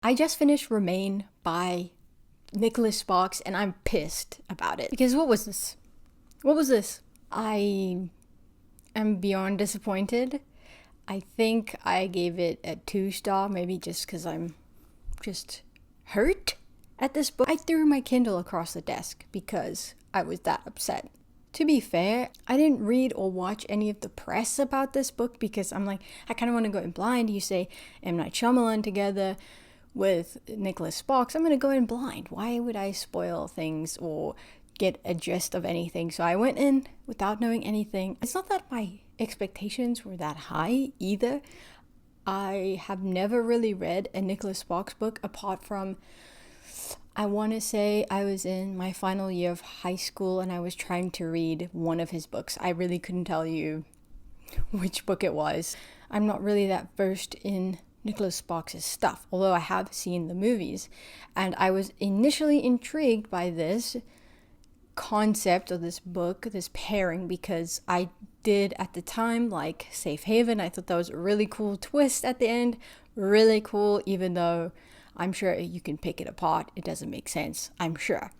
I just finished Remain by Nicholas Sparks and I'm pissed about it. Because what was this? What was this? I am beyond disappointed. I think I gave it a 2-star, maybe just because I'm just hurt at this book. I threw my Kindle across the desk because I was that upset. To be fair, I didn't read or watch any of the press about this book because I'm like, I kind of want to go in blind. You say M. Night Shyamalan together with Nicholas Sparks. I'm going to go in blind. Why would I spoil things or get a gist of anything? So I went in without knowing anything. It's not that my expectations were that high either. I have never really read a Nicholas Sparks book apart from, I want to say I was in my final year of high school and I was trying to read one of his books. I really couldn't tell you which book it was. I'm not really that versed in Nicholas Sparks' stuff, although I have seen the movies. And I was initially intrigued by this concept of this book, this pairing, because I did at the time like Safe Haven. I thought that was a really cool twist at the end. Really cool, even though I'm sure you can pick it apart. It doesn't make sense, I'm sure.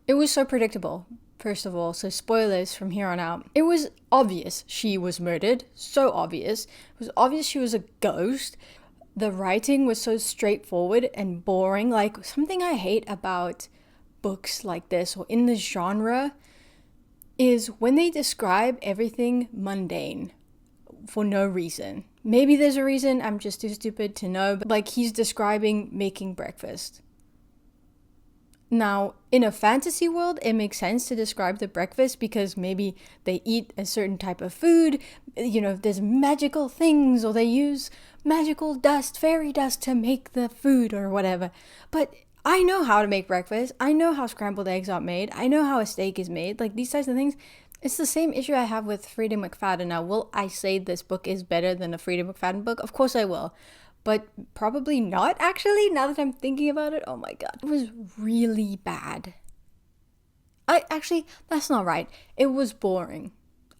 It was so predictable, first of all, so spoilers from here on out. It was obvious she was murdered, so obvious. It was obvious she was a ghost. The writing was so straightforward and boring. Like, something I hate about books like this or in this genre is when they describe everything mundane for no reason. Maybe there's a reason, I'm just too stupid to know, but like he's describing making breakfast. Now, in a fantasy world, it makes sense to describe the breakfast because maybe they eat a certain type of food, there's magical things, or they use magical dust, fairy dust to make the food or whatever. But I know how to make breakfast. I know how scrambled eggs are made. I know how a steak is made. Like, these types of things. It's the same issue I have with Frida McFadden. Now, will I say this book is better than a Frida McFadden book? Of course I will. But probably not, actually, now that I'm thinking about it. Oh my god. It was really bad. That's not right. It was boring.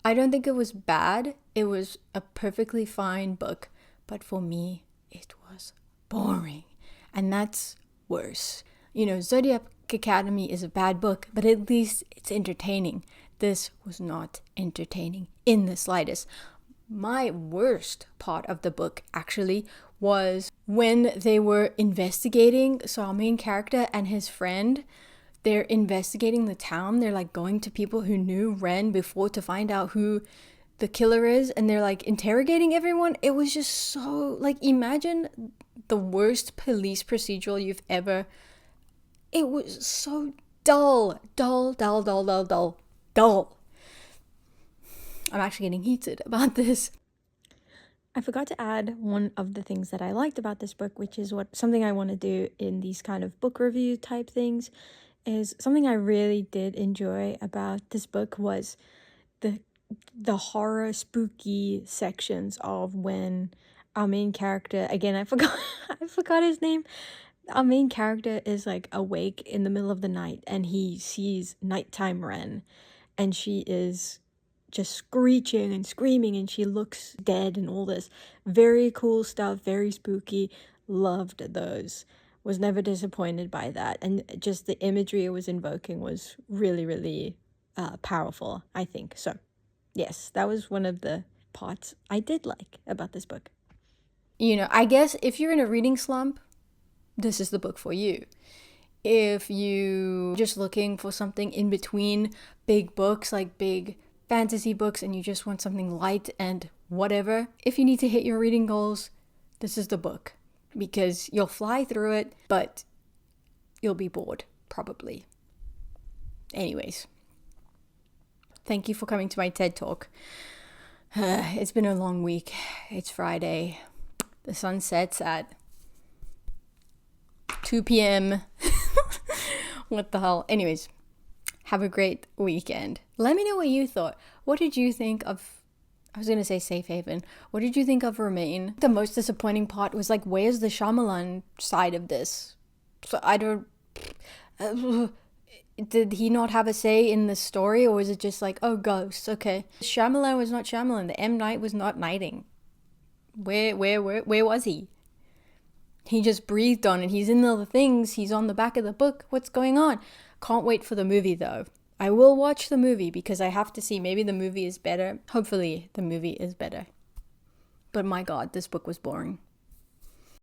I don't think it was bad. It was a perfectly fine book. But for me, it was boring. And that's worse. Zodiac Academy is a bad book, but at least it's entertaining. This was not entertaining in the slightest. My worst part of the book, actually, was when they were investigating. So our main character and his friend, they're investigating the town. They're like going to people who knew Ren before to find out who the killer is. And they're like interrogating everyone. It was just so, like, imagine the worst police procedural you've ever. It was so dull. I'm actually getting heated about this. I forgot to add one of the things that I liked about this book, which is something I want to do in these kind of book review type things, is something I really did enjoy about this book was the horror spooky sections of when our main character, again, I forgot his name. Our main character is like awake in the middle of the night and he sees nighttime Ren and she is just screeching and screaming and she looks dead and all this. Very cool stuff, very spooky. Loved those. Was never disappointed by that. And just the imagery it was invoking was really, really powerful, I think. So, yes, that was one of the parts I did like about this book. I guess if you're in a reading slump, this is the book for you. If you just looking for something in between big books, like big fantasy books, and you just want something light and whatever, if you need to hit your reading goals, this is the book. Because you'll fly through it, but you'll be bored, probably. Anyways, thank you for coming to my TED Talk. It's been a long week. It's Friday. The sun sets at 2 p.m. What the hell? Anyways, have a great weekend. Let me know what you thought. What did you think of, I was going to say Safe Haven. What did you think of Remain? The most disappointing part was like, where's the Shyamalan side of this? So I don't, did he not have a say in the story, or was it just like, oh, ghosts, okay. Shyamalan was not Shyamalan. The M. Night was not knighting. Where was he? He just breathed on it. He's in all the things. He's on the back of the book. What's going on? Can't wait for the movie though. I will watch the movie because I have to see. Maybe the movie is better. Hopefully the movie is better. But my God, this book was boring.